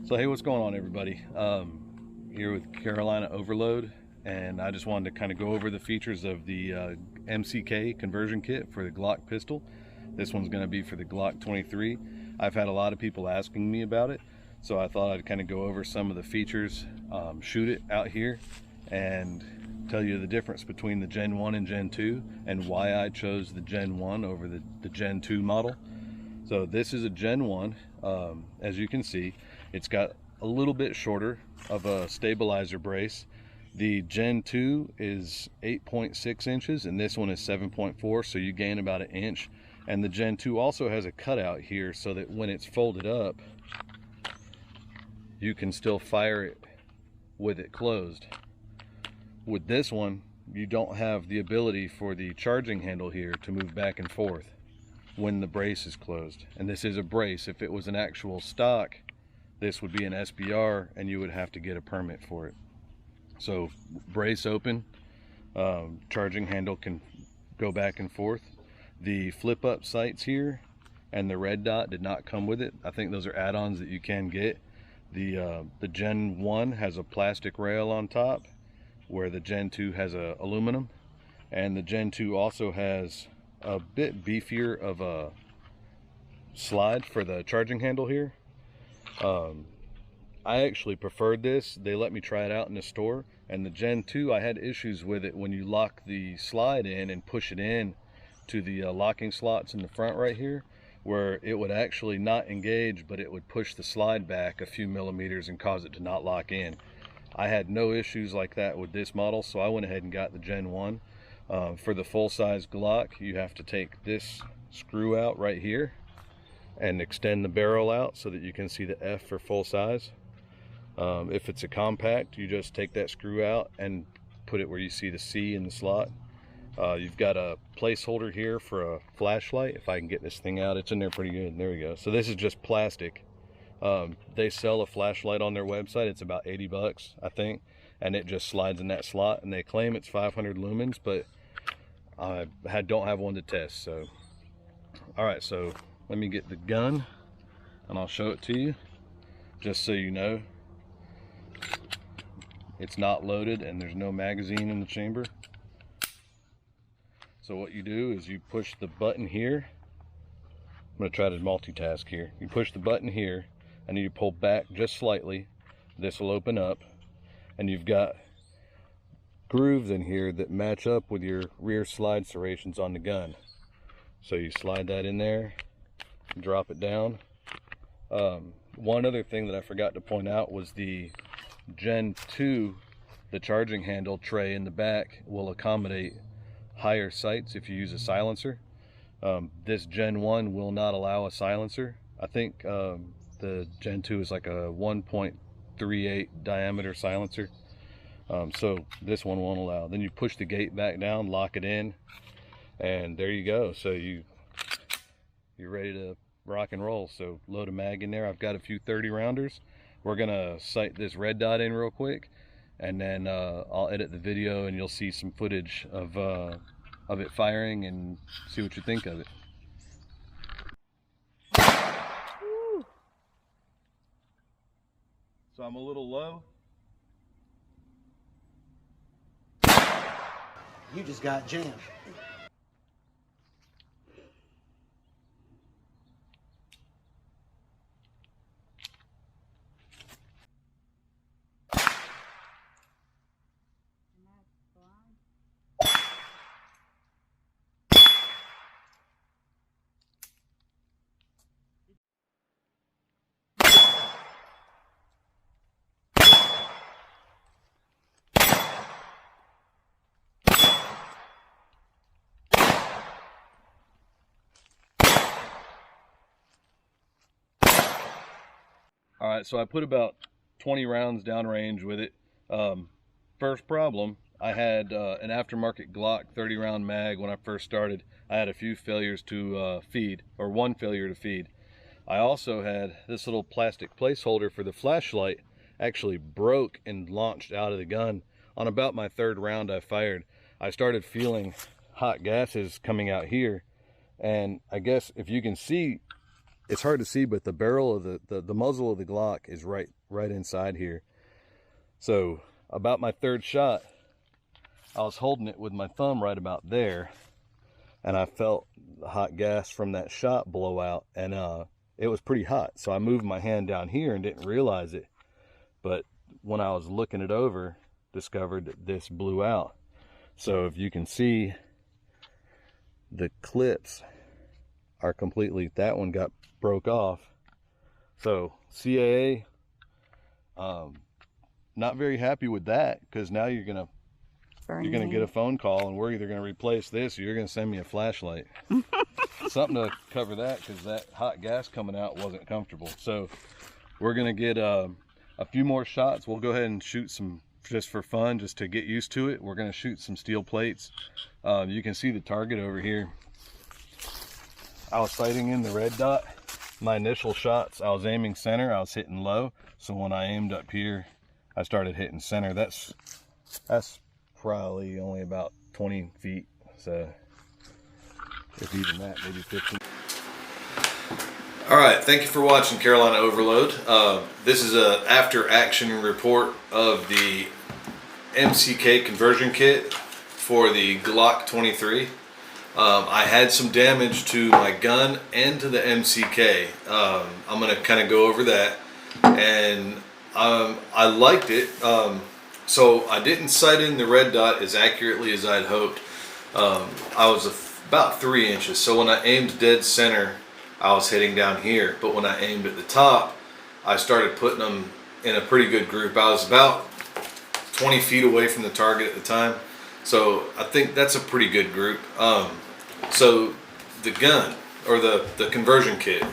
So hey, what's going on, everybody? Here with Carolina Overload, and I just wanted to kind of go over the features of the MCK conversion kit for the Glock pistol. This one's going to be for the Glock 23. I've had a lot of people asking me about it, so I thought I'd kind of go over some of the features, shoot it out here, and tell you the difference between the Gen 1 and Gen 2 and why I chose the Gen 1 over the Gen 2 model. So this is a Gen 1. As you can see, it's got a little bit shorter of a stabilizer brace. The Gen 2 is 8.6 inches and this one is 7.4, so you gain about an inch. And the Gen 2 also has a cutout here so that when it's folded up, you can still fire it with it closed. With this one, you don't have the ability for the charging handle here to move back and forth when the brace is closed. And this is a brace. If it was an actual stock, this would be an SBR and you would have to get a permit for it. So brace open, charging handle can go back and forth. The flip up sights here and the red dot did not come with it. I think those are add-ons that you can get. The Gen 1 has a plastic rail on top, where the Gen 2 has a aluminum, and the Gen 2 also has a bit beefier of a slide for the charging handle here. I actually preferred this. They let me try it out in the store, and the Gen 2, I had issues with it when you lock the slide in and push it in to the locking slots in the front right here, where it would actually not engage, but it would push the slide back a few millimeters and cause it to not lock in. I had no issues like that with this model, so I went ahead and got the Gen 1. For the full-size Glock, you have to take this screw out right here and extend the barrel out so that you can see the F for full size. If it's a compact, you just take that screw out and put it where you see the C in the slot. You've got a placeholder here for a flashlight. If I can get this thing out, it's in there pretty good. There we go. So this is just plastic. They sell a flashlight on their website. It's about 80 bucks, I think, and it just slides in that slot, and they claim it's 500 lumens, but I don't have one to test. So all right, so let me get the gun and I'll show it to you, just so you know it's not loaded and there's no magazine in the chamber. So what you do is you push the button here. I'm going to try to multitask here. You push the button here and you pull back just slightly. This will open up, and you've got grooves in here that match up with your rear slide serrations on the gun. So you slide that in there, drop it down. One other thing that I forgot to point out was the Gen 2, the charging handle tray in the back will accommodate higher sights if you use a silencer. This Gen 1 will not allow a silencer. I think the Gen 2 is like a 1.38 diameter silencer. So this one won't allow. Then you push the gate back down, lock it in, and there you go. So you're ready to rock and roll. So load a mag in there. I've got a few 30 rounders. We're gonna sight this red dot in real quick, and then I'll edit the video and you'll see some footage of it firing and see what you think of it. Woo. So I'm a little low. You just got jammed. All right, so I put about 20 rounds downrange with it. First problem, I had an aftermarket Glock 30 round mag when I first started. I had a few failures to feed, or one failure to feed. I also had this little plastic placeholder for the flashlight actually broke and launched out of the gun. On about my third round I fired, I started feeling hot gases coming out here, and I guess if you can see it's hard to see, but the barrel of the muzzle of the Glock is right inside here. So about my third shot, I was holding it with my thumb right about there, and I felt the hot gas from that shot blow out, and it was pretty hot. So I moved my hand down here and didn't realize it, but when I was looking it over, discovered that this blew out. So if you can see, the clips are completely, that one got broke off. So CAA, not very happy with that, because now you're gonna get a phone call and we're either gonna replace this or you're gonna send me a flashlight. Something to cover that, because that hot gas coming out wasn't comfortable. So we're gonna get a few more shots. We'll go ahead and shoot some just for fun, just to get used to it. We're gonna shoot some steel plates. You can see the target over here. I was sighting in the red dot. My initial shots, I was aiming center, I was hitting low. So when I aimed up here, I started hitting center. That's probably only about 20 feet. So if even that, maybe 15. All right, thank you for watching Carolina Overload. This is a after action report of the MCK conversion kit for the Glock 23. I had some damage to my gun and to the MCK. I'm going to kind of go over that, and I liked it. So I didn't sight in the red dot as accurately as I'd hoped. I was about 3 inches, so when I aimed dead center, I was hitting down here, but when I aimed at the top, I started putting them in a pretty good group. I was about 20 feet away from the target at the time, so I think that's a pretty good group. So the gun, or the conversion kit.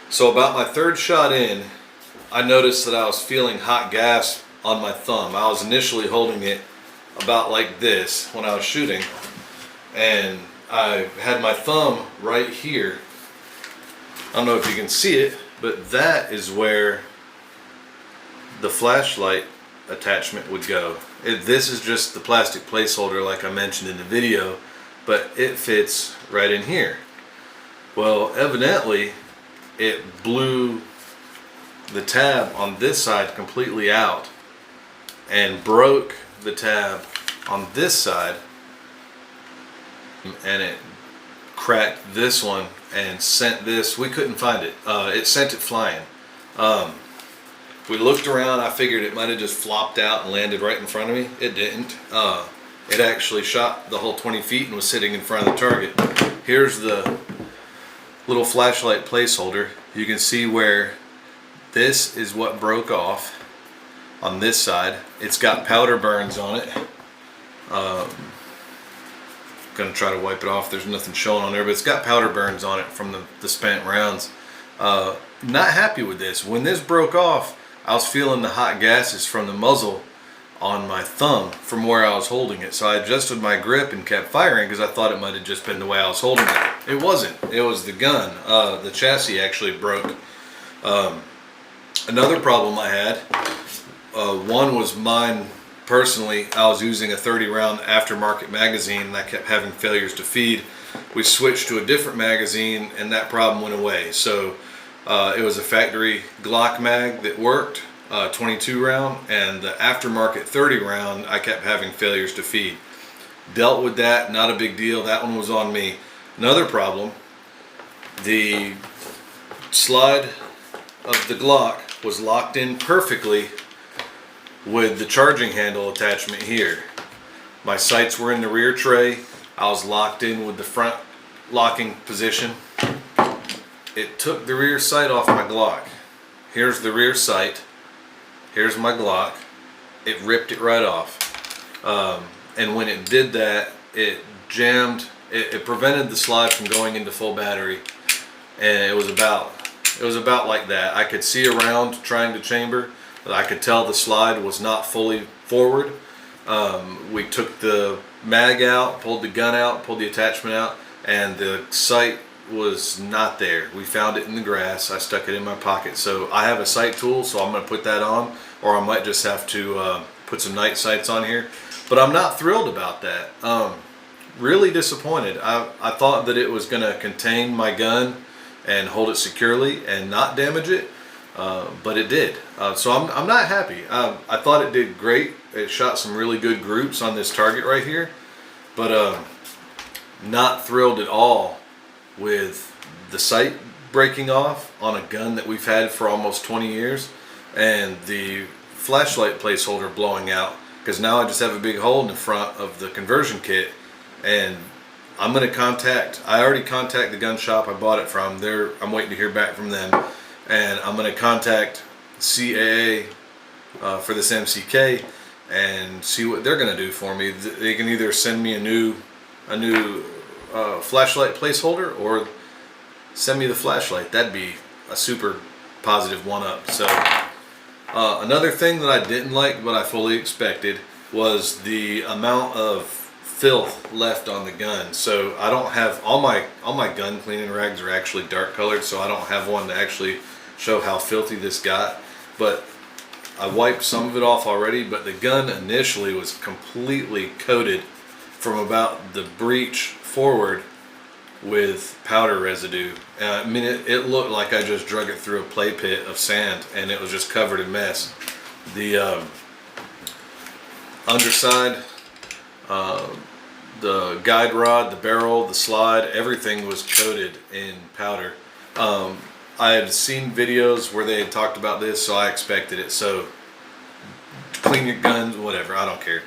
So about my third shot in, I noticed that I was feeling hot gas on my thumb. I was initially holding it about like this when I was shooting, and I had my thumb right here. I don't know if you can see it, but that is where the flashlight attachment would go. This is just the plastic placeholder like I mentioned in the video, but it fits right in here. Well, evidently it blew the tab on this side completely out and broke the tab on this side, and it cracked this one and sent this, we couldn't find it. It sent it flying. We looked around, I figured it might have just flopped out and landed right in front of me. It didn't. It actually shot the whole 20 feet and was sitting in front of the target. Here's the little flashlight placeholder. You can see where this is what broke off on this side. It's got powder burns on it. Gonna try to wipe it off. There's nothing showing on there, but it's got powder burns on it from the spent rounds. Not happy with this. When this broke off, I was feeling the hot gases from the muzzle on my thumb from where I was holding it. So I adjusted my grip and kept firing because I thought it might have just been the way I was holding it. It wasn't. It was the gun. The chassis actually broke. Another problem I had, one was mine personally. I was using a 30 round aftermarket magazine and I kept having failures to feed. We switched to a different magazine and that problem went away. So it was a factory Glock mag that worked, 22 round, and the aftermarket 30 round I kept having failures to feed. Dealt with that, not a big deal. That one was on me. Another problem, the slide of the Glock was locked in perfectly with the charging handle attachment here. My sights were in the rear tray. I was locked in with the front locking position. It took the rear sight off my Glock. Here's the rear sight. Here's my Glock. It ripped it right off. And when it did that, it jammed, it prevented the slide from going into full battery. And it was about like that. I could see around trying to chamber, but I could tell the slide was not fully forward. We took the mag out, pulled the gun out, pulled the attachment out, and the sight was not there. We found it in the grass. I stuck it in my pocket. So I have a sight tool, so I'm going to put that on, or I might just have to put some night sights on here. But I'm not thrilled about that. Really disappointed. I thought that it was going to contain my gun and hold it securely and not damage it, but it did. So I'm not happy. I thought it did great. It shot some really good groups on this target right here, but not thrilled at all with the sight breaking off on a gun that we've had for almost 20 years and the flashlight placeholder blowing out, because now I just have a big hole in the front of the conversion kit. And I already contacted the gun shop I bought it from. I'm waiting to hear back from them, and I'm going to contact Caa for this MCK and see what they're going to do for me. They can either send me a new flashlight placeholder or send me the flashlight. That'd be a super positive one-up. So another thing that I didn't like but I fully expected was the amount of filth left on the gun. So I don't have all my gun cleaning rags are actually dark colored, so I don't have one to actually show how filthy this got, but I wiped some of it off already. But the gun initially was completely coated from about the breech forward with powder residue. I mean, it looked like I just drug it through a play pit of sand, and it was just covered in mess. The underside, the guide rod, the barrel, the slide, everything was coated in powder. I had seen videos where they had talked about this, so I expected it. So clean your guns, whatever, I don't care.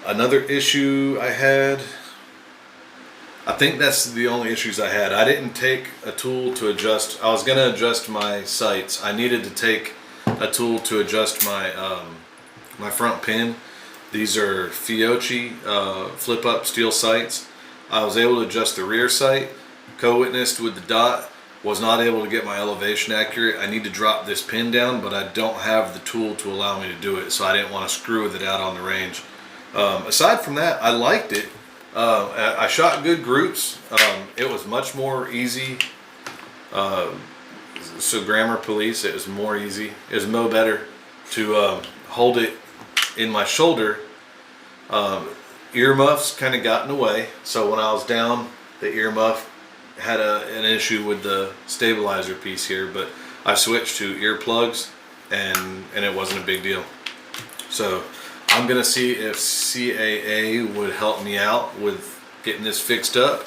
Another issue I had, I think that's the only issues I had. I didn't take a tool to adjust. I was going to adjust my sights. I needed to take a tool to adjust my my front pin. These are Fiocchi flip up steel sights. I was able to adjust the rear sight. Co-witnessed with the dot. Was not able to get my elevation accurate. I need to drop this pin down, but I don't have the tool to allow me to do it, so I didn't want to screw with it out on the range. Aside from that, I liked it. I shot good groups. It was much more easy. So grammar police, it was more easy. It was mo better to hold it in my shoulder. Earmuffs kind of got in the way, so when I was down, the earmuff had an issue with the stabilizer piece here, but I switched to earplugs and it wasn't a big deal. So I'm gonna see if Caa would help me out with getting this fixed up.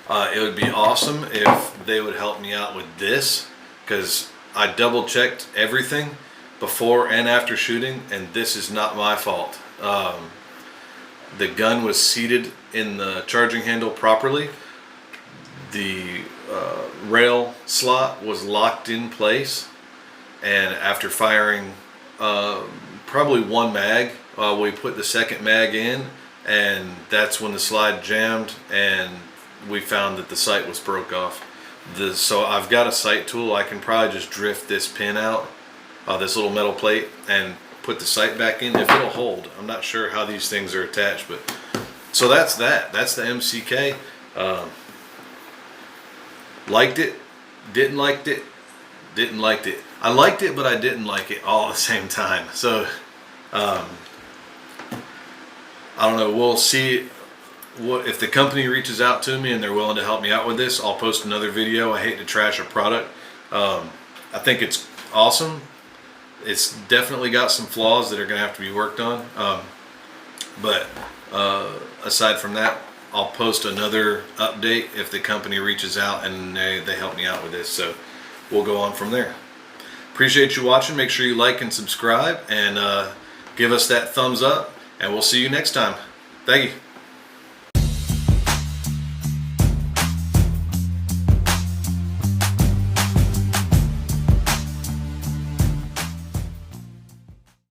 It would be awesome if they would help me out with this, because I double checked everything before and after shooting, and this is not my fault. The gun was seated in the charging handle properly. The rail slot was locked in place, and after firing probably one mag, we put the second mag in, and that's when the slide jammed and we found that the sight was broke off. So I've got a sight tool. I can probably just drift this pin out, this little metal plate, and put the sight back in if it'll hold. I'm not sure how these things are attached, but so that's that. That's the MCK. Liked it, didn't like it, didn't like it. I liked it, but I didn't like it all at the same time. So I don't know. We'll see what if the company reaches out to me and they're willing to help me out with this. I'll post another video. I hate to trash a product. I think it's awesome. It's definitely got some flaws that are going to have to be worked on. But aside from that, I'll post another update if the company reaches out and they help me out with this. So we'll go on from there. Appreciate you watching. Make sure you like and subscribe, and give us that thumbs up, and we'll see you next time. Thank you.